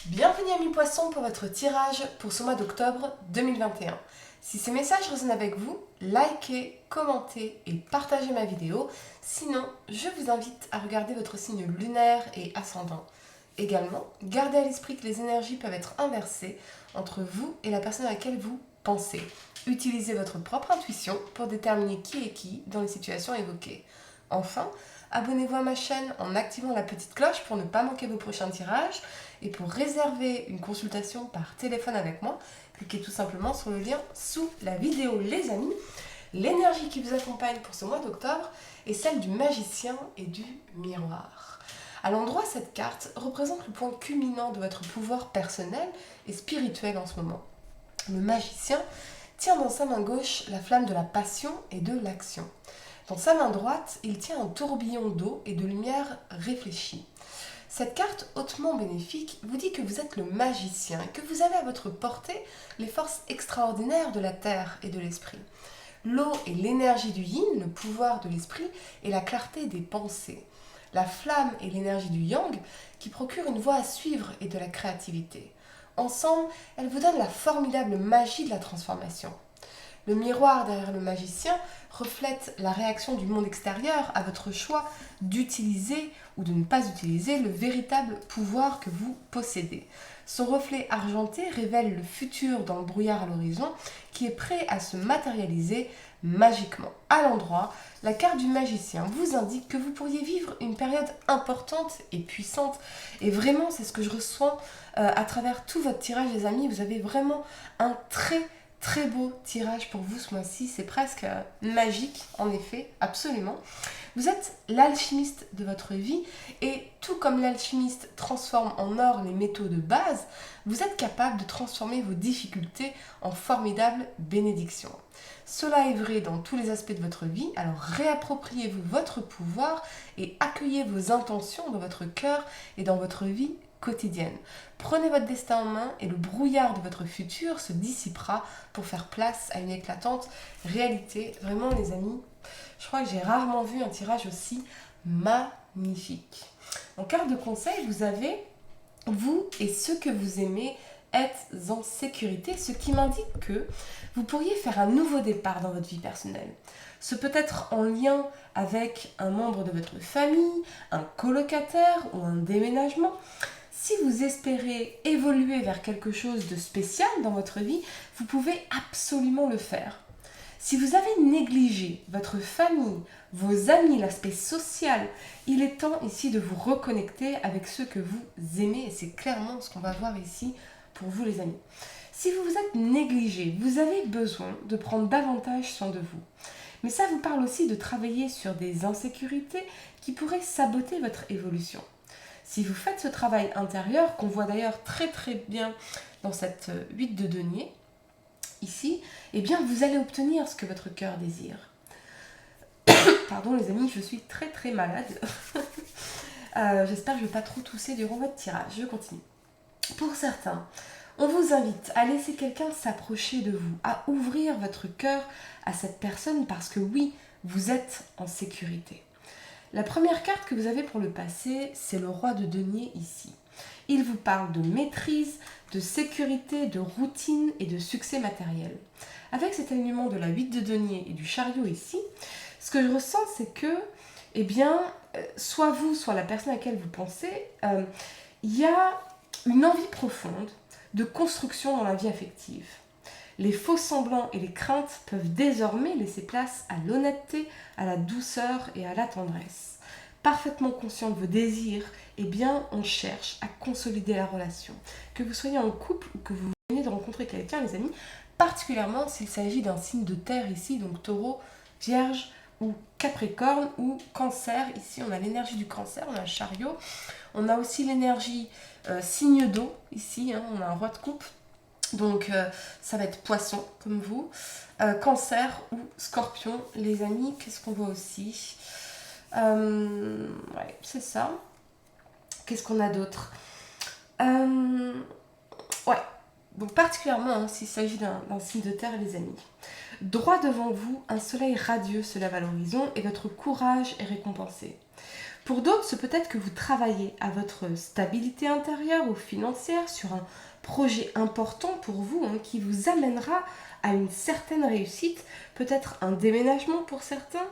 Bienvenue amis poissons pour votre tirage pour ce mois d'octobre 2021. Si ces messages résonnent avec vous, likez, commentez et partagez ma vidéo. Sinon, je vous invite à regarder votre signe lunaire et ascendant. Également, gardez à l'esprit que les énergies peuvent être inversées entre vous et la personne à laquelle vous pensez. Utilisez votre propre intuition pour déterminer qui est qui dans les situations évoquées. Enfin, abonnez-vous à ma chaîne en activant la petite cloche pour ne pas manquer vos prochains tirages. Et pour réserver une consultation par téléphone avec moi, cliquez tout simplement sur le lien sous la vidéo les amis. L'énergie qui vous accompagne pour ce mois d'octobre est celle du magicien et du miroir. À l'endroit, cette carte représente le point culminant de votre pouvoir personnel et spirituel en ce moment. Le magicien tient dans sa main gauche la flamme de la passion et de l'action. Dans sa main droite, il tient un tourbillon d'eau et de lumière réfléchie. Cette carte hautement bénéfique vous dit que vous êtes le magicien et que vous avez à votre portée les forces extraordinaires de la terre et de l'esprit. L'eau est l'énergie du yin, le pouvoir de l'esprit et la clarté des pensées. La flamme est l'énergie du yang qui procure une voie à suivre et de la créativité. Ensemble, elles vous donnent la formidable magie de la transformation. Le miroir derrière le magicien reflète la réaction du monde extérieur à votre choix d'utiliser ou de ne pas utiliser le véritable pouvoir que vous possédez. Son reflet argenté révèle le futur dans le brouillard à l'horizon qui est prêt à se matérialiser magiquement. À l'endroit, la carte du magicien vous indique que vous pourriez vivre une période importante et puissante. Et vraiment, c'est ce que je ressens à travers tout votre tirage, les amis. Vous avez vraiment un très beau tirage pour vous ce mois-ci, c'est presque magique en effet, absolument. Vous êtes l'alchimiste de votre vie et tout comme l'alchimiste transforme en or les métaux de base, vous êtes capable de transformer vos difficultés en formidables bénédictions. Cela est vrai dans tous les aspects de votre vie, alors réappropriez-vous votre pouvoir et accueillez vos intentions dans votre cœur et dans votre vie quotidienne. Prenez votre destin en main et le brouillard de votre futur se dissipera pour faire place à une éclatante réalité. Vraiment les amis, je crois que j'ai rarement vu un tirage aussi magnifique. En carte de conseil, vous avez vous et ceux que vous aimez êtes en sécurité, ce qui m'indique que vous pourriez faire un nouveau départ dans votre vie personnelle. Ce peut être en lien avec un membre de votre famille, un colocataire ou un déménagement. Si vous espérez évoluer vers quelque chose de spécial dans votre vie, vous pouvez absolument le faire. Si vous avez négligé votre famille, vos amis, l'aspect social, il est temps ici de vous reconnecter avec ceux que vous aimez et c'est clairement ce qu'on va voir ici pour vous les amis. Si vous vous êtes négligé, vous avez besoin de prendre davantage soin de vous. Mais ça vous parle aussi de travailler sur des insécurités qui pourraient saboter votre évolution. Si vous faites ce travail intérieur, qu'on voit d'ailleurs très bien dans cette 8 de denier, ici, eh bien vous allez obtenir ce que votre cœur désire. Pardon les amis, je suis très malade. J'espère que je ne vais pas trop tousser durant votre tirage. Je continue. Pour certains, on vous invite à laisser quelqu'un s'approcher de vous, à ouvrir votre cœur à cette personne parce que oui, vous êtes en sécurité. La première carte que vous avez pour le passé, c'est le roi de denier ici. Il vous parle de maîtrise, de sécurité, de routine et de succès matériel. Avec cet alignement de la 8 de denier et du chariot ici, ce que je ressens c'est que, eh bien, soit vous, soit la personne à laquelle vous pensez, il y a une envie profonde de construction dans la vie affective. Les faux semblants et les craintes peuvent désormais laisser place à l'honnêteté, à la douceur et à la tendresse. Parfaitement conscient de vos désirs, eh bien, on cherche à consolider la relation. Que vous soyez en couple ou que vous venez de rencontrer quelqu'un, les amis, particulièrement s'il s'agit d'un signe de terre ici, donc taureau, vierge ou capricorne ou cancer. Ici, on a l'énergie du cancer, on a le chariot. On a aussi l'énergie signe d'eau, ici, on a un roi de coupe. Donc ça va être poisson comme vous, cancer ou scorpion. Les amis, qu'est-ce qu'on voit aussi ouais, c'est ça. Qu'est-ce qu'on a d'autre ouais, donc particulièrement s'il s'agit d'un signe de terre, les amis. Droit devant vous, un soleil radieux se lève à l'horizon et votre courage est récompensé. Pour d'autres, c'est peut-être que vous travaillez à votre stabilité intérieure ou financière sur un projet important pour vous qui vous amènera à une certaine réussite, peut-être un déménagement pour certains.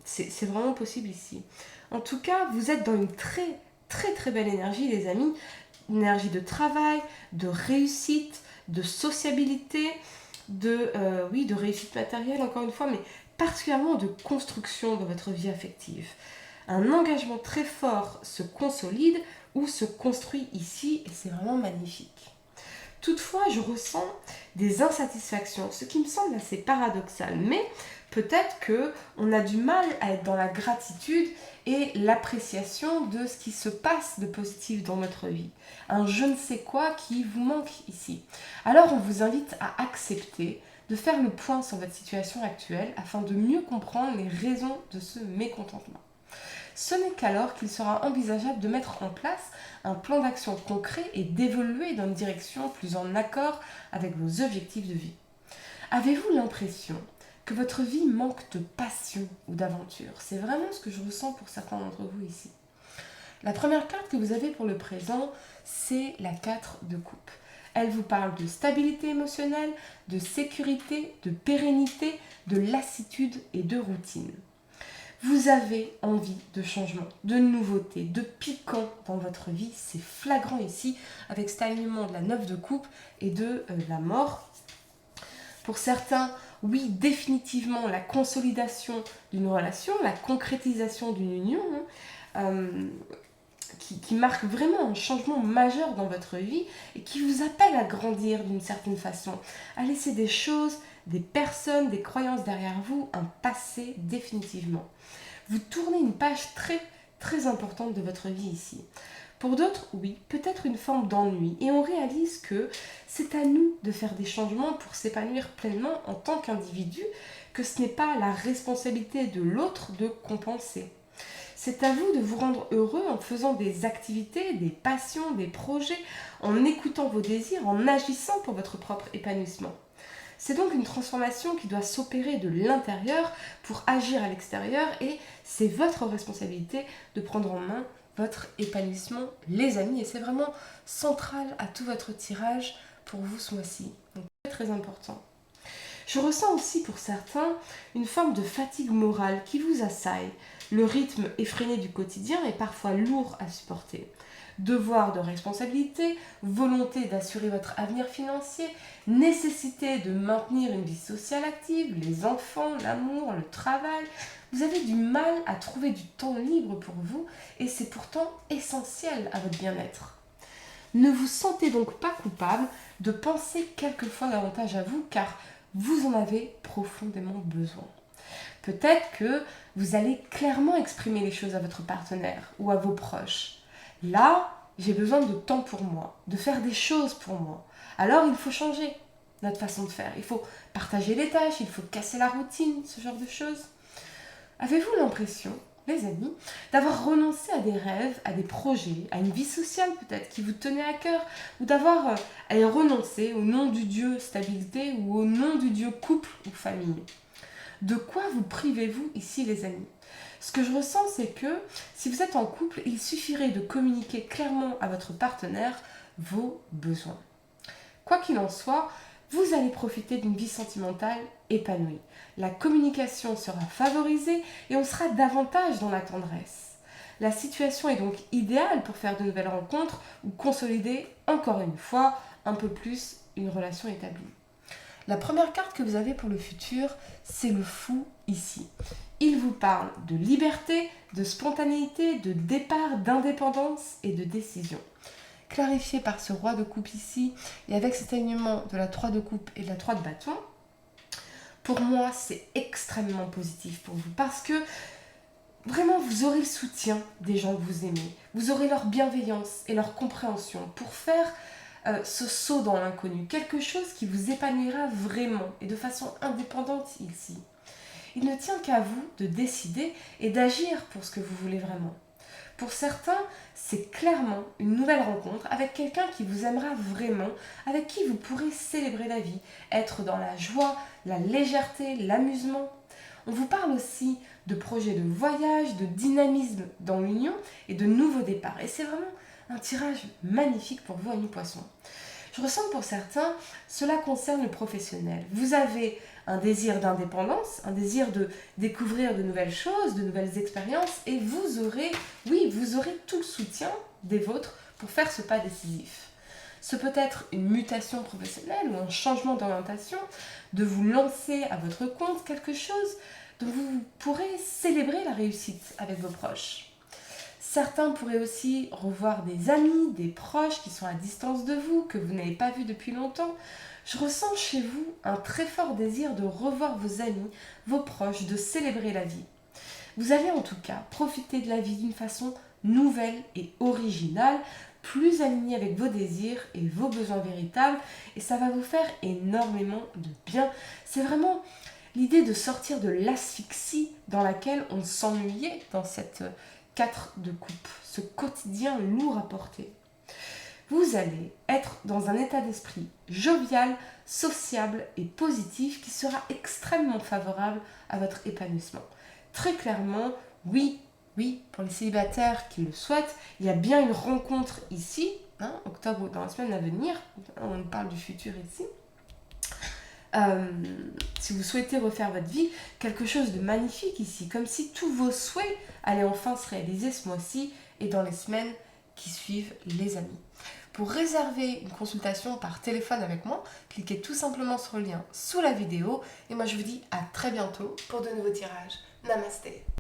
C'est vraiment possible ici. En tout cas, vous êtes dans une très belle énergie, les amis. Une énergie de travail, de réussite, de sociabilité, de réussite matérielle, encore une fois, mais particulièrement de construction de votre vie affective. Un engagement très fort se consolide ou se construit ici, et c'est vraiment magnifique. Toutefois, je ressens des insatisfactions, ce qui me semble assez paradoxal, mais peut-être qu'on a du mal à être dans la gratitude et l'appréciation de ce qui se passe de positif dans notre vie. Un je ne sais quoi qui vous manque ici. Alors on vous invite à accepter de faire le point sur votre situation actuelle afin de mieux comprendre les raisons de ce mécontentement. Ce n'est qu'alors qu'il sera envisageable de mettre en place un plan d'action concret et d'évoluer dans une direction plus en accord avec vos objectifs de vie. Avez-vous l'impression que votre vie manque de passion ou d'aventure? C'est vraiment ce que je ressens pour certains d'entre vous ici. La première carte que vous avez pour le présent, c'est la 4 de coupe. Elle vous parle de stabilité émotionnelle, de sécurité, de pérennité, de lassitude et de routine. Vous avez envie de changement, de nouveauté, de piquant dans votre vie. C'est flagrant ici avec cet alignement de la 9 de coupe et de la mort. Pour certains, oui, définitivement la consolidation d'une relation, la concrétisation d'une union qui marque vraiment un changement majeur dans votre vie et qui vous appelle à grandir d'une certaine façon, à laisser des choses, des personnes, des croyances derrière vous, un passé définitivement. Vous tournez une page très importante de votre vie ici. Pour d'autres, oui, peut-être une forme d'ennui et on réalise que c'est à nous de faire des changements pour s'épanouir pleinement en tant qu'individu, que ce n'est pas la responsabilité de l'autre de compenser. C'est à vous de vous rendre heureux en faisant des activités, des passions, des projets, en écoutant vos désirs, en agissant pour votre propre épanouissement. C'est donc une transformation qui doit s'opérer de l'intérieur pour agir à l'extérieur et c'est votre responsabilité de prendre en main votre épanouissement, les amis. Et c'est vraiment central à tout votre tirage pour vous ce mois-ci. Donc très important. Je ressens aussi pour certains une forme de fatigue morale qui vous assaille. Le rythme effréné du quotidien est parfois lourd à supporter. Devoir de responsabilité, volonté d'assurer votre avenir financier, nécessité de maintenir une vie sociale active, les enfants, l'amour, le travail. Vous avez du mal à trouver du temps libre pour vous et c'est pourtant essentiel à votre bien-être. Ne vous sentez donc pas coupable de penser quelquefois davantage à vous car vous en avez profondément besoin. Peut-être que vous allez clairement exprimer les choses à votre partenaire ou à vos proches. Là, j'ai besoin de temps pour moi, de faire des choses pour moi. Alors, il faut changer notre façon de faire. Il faut partager les tâches, il faut casser la routine, ce genre de choses. Avez-vous l'impression, les amis, d'avoir renoncé à des rêves, à des projets, à une vie sociale peut-être qui vous tenait à cœur, ou d'avoir à y renoncer au nom du Dieu stabilité ou au nom du Dieu couple ou famille? De quoi vous privez-vous ici, les amis? Ce que je ressens, c'est que si vous êtes en couple, il suffirait de communiquer clairement à votre partenaire vos besoins. Quoi qu'il en soit, vous allez profiter d'une vie sentimentale épanouie. La communication sera favorisée et on sera davantage dans la tendresse. La situation est donc idéale pour faire de nouvelles rencontres ou consolider, encore une fois, un peu plus une relation établie. La première carte que vous avez pour le futur, c'est le fou ici. Il vous parle de liberté, de spontanéité, de départ, d'indépendance et de décision. Clarifié par ce roi de coupe ici, et avec cet alignement de la 3 de coupe et de la 3 de bâton, pour moi, c'est extrêmement positif pour vous parce que vraiment, vous aurez le soutien des gens que vous aimez. Vous aurez leur bienveillance et leur compréhension pour faire ce saut dans l'inconnu. Quelque chose qui vous épanouira vraiment et de façon indépendante ici. Il ne tient qu'à vous de décider et d'agir pour ce que vous voulez vraiment. Pour certains, c'est clairement une nouvelle rencontre avec quelqu'un qui vous aimera vraiment, avec qui vous pourrez célébrer la vie, être dans la joie, la légèreté, l'amusement. On vous parle aussi de projets de voyage, de dynamisme dans l'union et de nouveaux départs. Et c'est vraiment un tirage magnifique pour vous, amis poissons. Je ressens que pour certains, cela concerne le professionnel. Vous avez un désir d'indépendance, un désir de découvrir de nouvelles choses, de nouvelles expériences, et vous aurez tout le soutien des vôtres pour faire ce pas décisif. Ce peut être une mutation professionnelle ou un changement d'orientation, de vous lancer à votre compte, quelque chose dont vous pourrez célébrer la réussite avec vos proches. Certains pourraient aussi revoir des amis, des proches qui sont à distance de vous, que vous n'avez pas vus depuis longtemps. Je ressens chez vous un très fort désir de revoir vos amis, vos proches, de célébrer la vie. Vous allez en tout cas profiter de la vie d'une façon nouvelle et originale, plus alignée avec vos désirs et vos besoins véritables, et ça va vous faire énormément de bien. C'est vraiment l'idée de sortir de l'asphyxie dans laquelle on s'ennuyait dans cette 4 de coupe, ce quotidien lourd à porter. Vous allez être dans un état d'esprit jovial, sociable et positif qui sera extrêmement favorable à votre épanouissement. Très clairement, oui, pour les célibataires qui le souhaitent, il y a bien une rencontre ici, octobre dans la semaine à venir, on parle du futur ici. Si vous souhaitez refaire votre vie, quelque chose de magnifique ici, comme si tous vos souhaits allaient enfin se réaliser ce mois-ci et dans les semaines qui suivent, les amis. Pour réserver une consultation par téléphone avec moi, cliquez tout simplement sur le lien sous la vidéo et moi je vous dis à très bientôt pour de nouveaux tirages. Namasté.